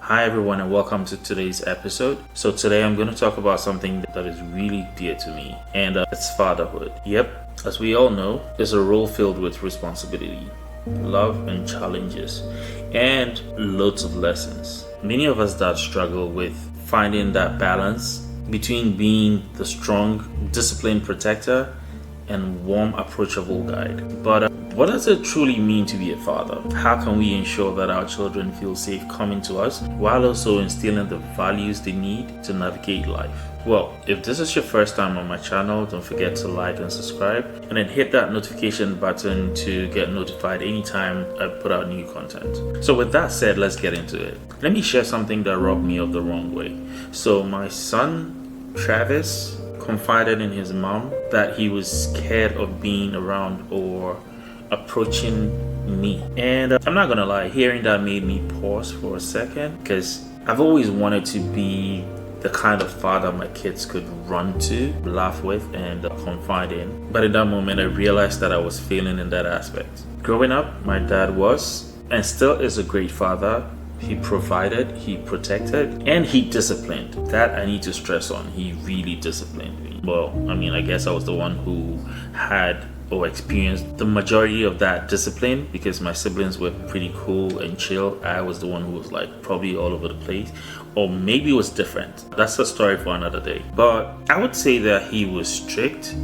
Hi everyone and welcome to today's episode. So today I'm going to talk about something that is really dear to me, and it's fatherhood. Yep, as we all know, it's a role filled with responsibility, love and challenges, and loads of lessons. Many of us that struggle with finding that balance between being the strong, disciplined protector and warm, approachable guide. But what does it truly mean to be a father? How can we ensure that our children feel safe coming to us while also instilling the values they need to navigate life? Well, if this is your first time on my channel, don't forget to like and subscribe, and then hit that notification button to get notified anytime I put out new content. So with that said, let's get into it. Let me share something that rubbed me up the wrong way. So my son, Travis, confided in his mom that he was scared of being around or approaching me. And I'm not gonna lie, hearing that made me pause for a second, because I've always wanted to be the kind of father my kids could run to, laugh with, and confide in. But in that moment, I realized that I was failing in that aspect. Growing up, my dad was and still is a great father. He provided, he protected, and he disciplined. That I need to stress on. He really disciplined me. Well, I guess I was the one who had or experienced the majority of that discipline, because my siblings were pretty cool and chill. I was the one who was like probably all over the place, or maybe it was different. That's a story for another day. But I would say that he was strict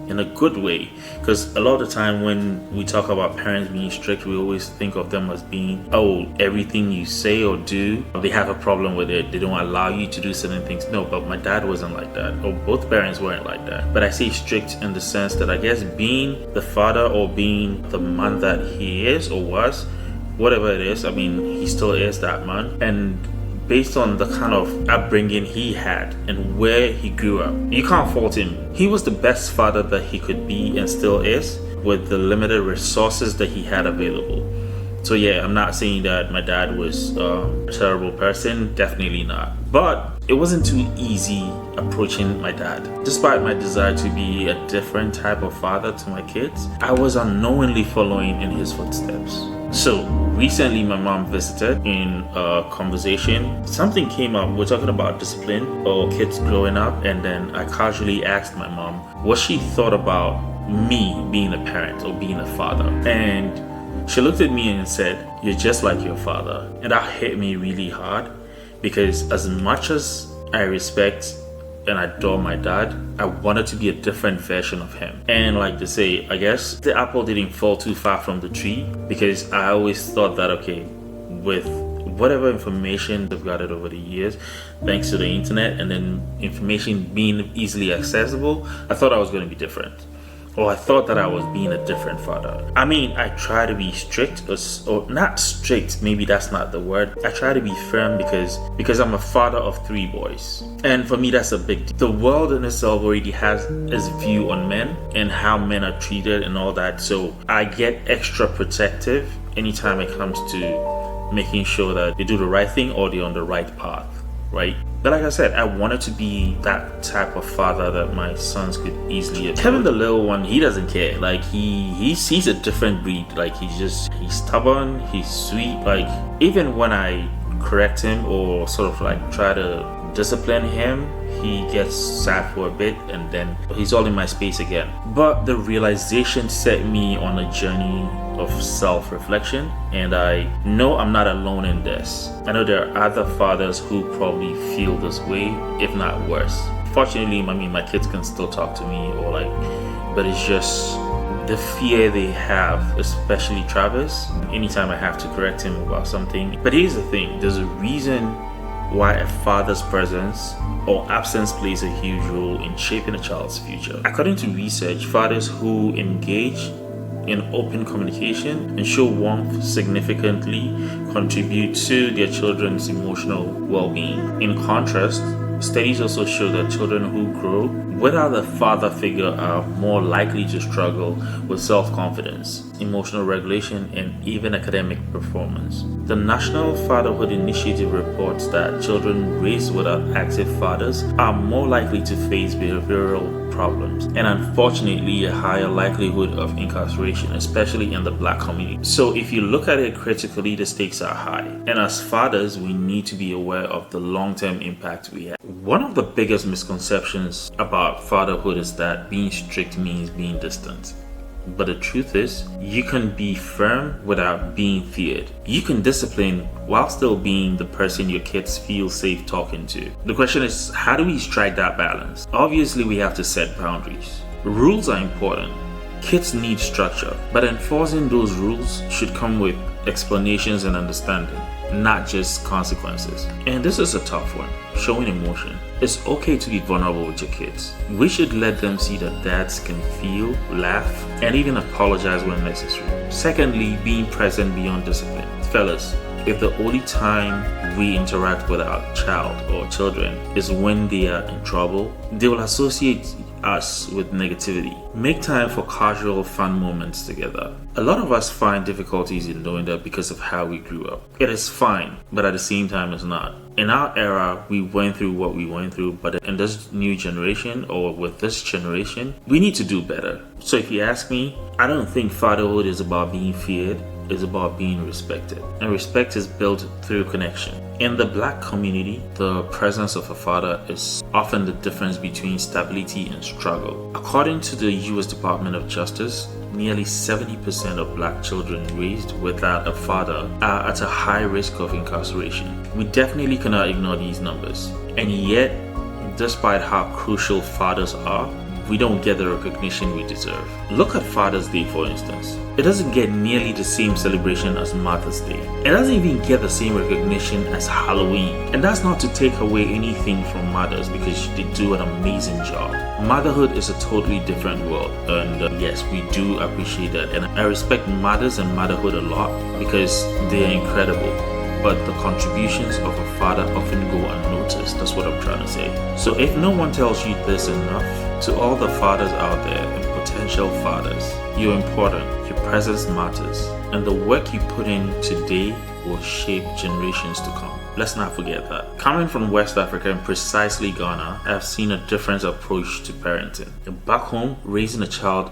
in a good way, because a lot of the time when we talk about parents being strict, we always think of them as being, oh, everything you say or do, they have a problem with it, they don't allow you to do certain things. No, but my dad wasn't like that, or both parents weren't like that. But I say strict in the sense that I guess being the father or being the man that he is or was, whatever it is, he still is that man. And based on the kind of upbringing he had and where he grew up, you can't fault him. He was the best father that he could be and still is, with the limited resources that he had available. So yeah, I'm not saying that my dad was a terrible person, definitely not. But it wasn't too easy approaching my dad. Despite my desire to be a different type of father to my kids, I was unknowingly following in his footsteps. So recently my mom visited. In a conversation, something came up. We're talking about discipline or kids growing up, and then I casually asked my mom what she thought about me being a parent or being a father. And she looked at me and said, "You're just like your father." And that hit me really hard, because as much as I respect and adore my dad, I wanted to be a different version of him. And like they say, I guess the apple didn't fall too far from the tree, because I always thought that, okay, with whatever information they've gathered over the years, thanks to the internet and then information being easily accessible, I thought I was going to be different. Or I thought that I was being a different father. I try to be strict, or not strict, maybe that's not the word. I try to be firm because I'm a father of 3 boys. And for me, that's a big deal. The world in itself already has its view on men and how men are treated and all that. So I get extra protective anytime it comes to making sure that they do the right thing or they're on the right path, right? But like I said, I wanted to be that type of father that my sons could easily approach. Kevin, the little one, he doesn't care. Like he's a different breed. Like he's stubborn, he's sweet. Like even when I correct him or sort of like try to discipline him, he gets sad for a bit and then he's all in my space again. But the realization set me on a journey of self-reflection, and I know I'm not alone in this. I know there are other fathers who probably feel this way, if not worse. Fortunately, my kids can still talk to me, but it's just the fear they have, especially Travis, anytime I have to correct him about something. But here's the thing, there's a reason why a father's presence or absence plays a huge role in shaping a child's future. According to research, fathers who engage in open communication and show warmth significantly contribute to their children's emotional well-being. In contrast, studies also show that children who grow without a father figure are more likely to struggle with self-confidence, emotional regulation, and even academic performance. The National Fatherhood Initiative reports that children raised without active fathers are more likely to face behavioral problems, and unfortunately a higher likelihood of incarceration, especially in the Black community. So if you look at it critically, the stakes are high. And as fathers, we need to be aware of the long-term impact we have. One of the biggest misconceptions about fatherhood is that being strict means being distant. But the truth is, you can be firm without being feared. You can discipline while still being the person your kids feel safe talking to. The question is, how do we strike that balance? Obviously, we have to set boundaries. Rules are important. Kids need structure, but enforcing those rules should come with explanations and understanding, not just consequences. And this is a tough one, showing emotion. It's okay to be vulnerable with your kids. We should let them see that dads can feel, laugh, and even apologize when necessary. Secondly, being present beyond discipline. Fellas, if the only time we interact with our child or children is when they are in trouble, they will associate us with negativity. Make time for casual, fun moments together. A lot of us find difficulties in doing that because of how we grew up. It is fine, but at the same time it's not. In our era, we went through what we went through, but in this new generation, or with this generation, we need to do better. So if you ask me, I don't think fatherhood is about being feared. It's about being respected. And respect is built through connection. In the Black community, the presence of a father is often the difference between stability and struggle. According to the US Department of Justice, nearly 70% of Black children raised without a father are at a high risk of incarceration. We definitely cannot ignore these numbers. And yet, despite how crucial fathers are, we don't get the recognition we deserve. Look at Father's Day, for instance. It doesn't get nearly the same celebration as Mother's Day. It doesn't even get the same recognition as Halloween. And that's not to take away anything from mothers, because they do an amazing job. Motherhood is a totally different world, and yes, we do appreciate that. And I respect mothers and motherhood a lot because they are incredible. But the contributions of a father often go unnoticed. That's what I'm trying to say. So if no one tells you this enough, to all the fathers out there and potential fathers, you're important. Your presence matters. And the work you put in today will shape generations to come. Let's not forget that. Coming from West Africa and precisely Ghana, I've seen a different approach to parenting. Back home, raising a child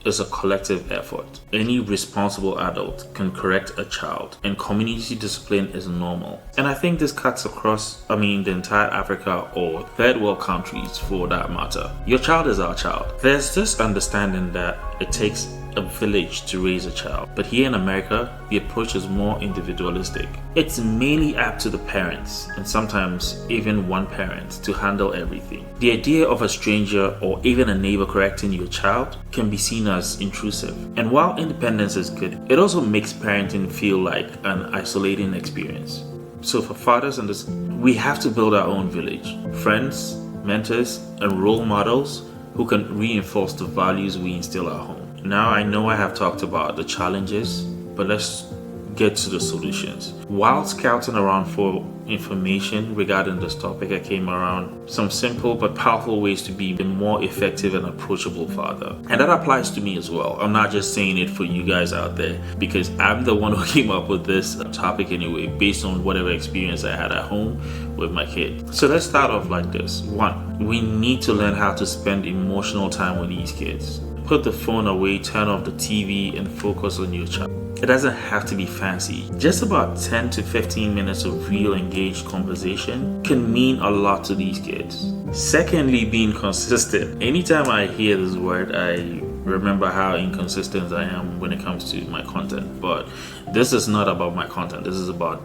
is a collective effort. Any responsible adult can correct a child, and community discipline is normal. And I think this cuts across, the entire Africa or third world countries for that matter. Your child is our child. There's this understanding that it takes a village to raise a child, but here in America, the approach is more individualistic. It's mainly up to the parents, and sometimes even one parent, to handle everything. The idea of a stranger or even a neighbor correcting your child can be seen as intrusive. And while independence is good, it also makes parenting feel like an isolating experience. So for fathers in this, we have to build our own village. Friends, mentors, and role models who can reinforce the values we instill at home. Now I know I have talked about the challenges, but let's get to the solutions. While scouting around for information regarding this topic, I came around some simple but powerful ways to be a more effective and approachable father. And that applies to me as well. I'm not just saying it for you guys out there, because I'm the one who came up with this topic anyway, based on whatever experience I had at home with my kid. So let's start off like this. 1, we need to learn how to spend emotional time with these kids. Put the phone away, turn off the TV, and focus on your child. It doesn't have to be fancy. Just about 10 to 15 minutes of real engaged conversation can mean a lot to these kids. Secondly, being consistent. Anytime I hear this word, I remember how inconsistent I am when it comes to my content. But this is not about my content. This is about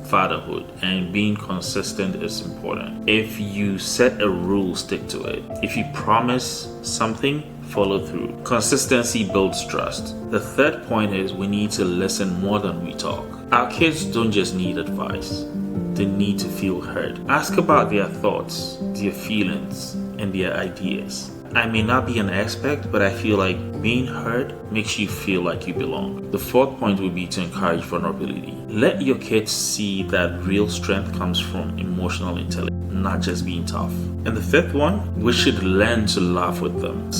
fatherhood, and being consistent is important. If you set a rule, stick to it. If you promise something, follow through. Consistency builds trust. The third point is we need to listen more than we talk. Our kids don't just need advice, they need to feel heard. Ask about their thoughts, their feelings, and their ideas. I may not be an expert, but I feel like being heard makes you feel like you belong. The fourth point would be to encourage vulnerability. Let your kids see that real strength comes from emotional intelligence, not just being tough. And the fifth one, we should learn to laugh with them.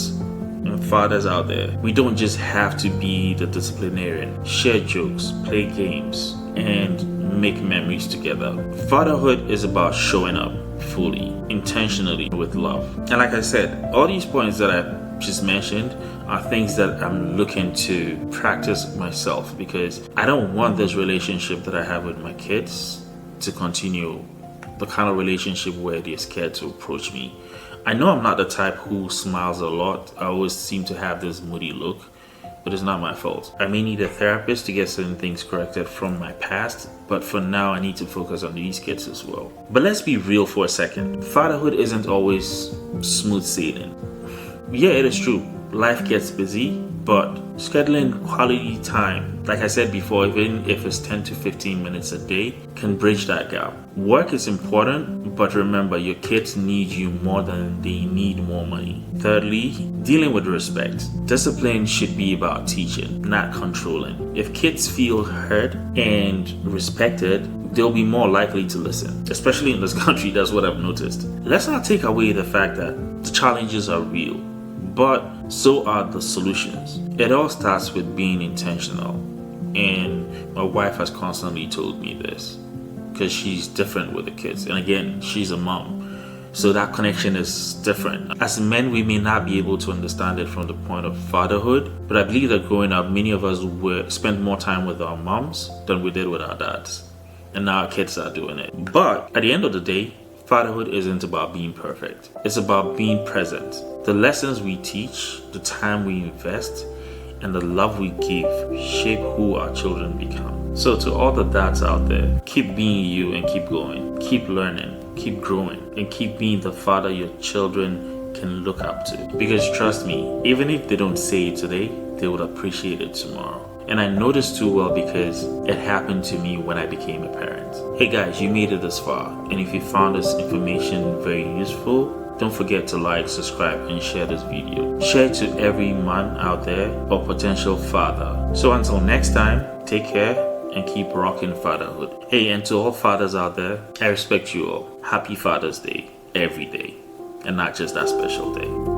And fathers out there, we don't just have to be the disciplinarian. Share jokes, play games, and make memories together. Fatherhood is about showing up fully, intentionally, with love. And like I said, all these points that I just mentioned are things that I'm looking to practice myself, because I don't want this relationship that I have with my kids to continue the kind of relationship where they're scared to approach me. I know I'm not the type who smiles a lot. I always seem to have this moody look, but it's not my fault. I may need a therapist to get certain things corrected from my past, but for now I need to focus on these kids as well. But let's be real for a second. Fatherhood isn't always smooth sailing. Yeah, it is true. Life gets busy, but scheduling quality time, like I said before, even if it's 10 to 15 minutes a day, can bridge that gap. Work is important, but remember, your kids need you more than they need more money. Thirdly, dealing with respect. Discipline should be about teaching, not controlling. If kids feel heard and respected, they'll be more likely to listen. Especially in this country, that's what I've noticed. Let's not take away the fact that the challenges are real, but so are the solutions. It all starts with being intentional. And my wife has constantly told me this, because she's different with the kids. And again, she's a mom. So that connection is different. As men, we may not be able to understand it from the point of fatherhood, but I believe that growing up, many of us spent more time with our moms than we did with our dads. And now our kids are doing it. But at the end of the day, fatherhood isn't about being perfect. It's about being present. The lessons we teach, the time we invest, and the love we give shape who our children become. So to all the dads out there, keep being you and keep going. Keep learning, keep growing, and keep being the father your children can look up to. Because trust me, even if they don't say it today, they would appreciate it tomorrow. And I know this too well because it happened to me when I became a parent. Hey guys, you made it this far, and if you found this information very useful, don't forget to like, subscribe, and share this video. Share it to every man out there or potential father. So until next time, take care and keep rocking fatherhood. Hey, and to all fathers out there, I respect you all. Happy Father's Day every day, and not just that special day.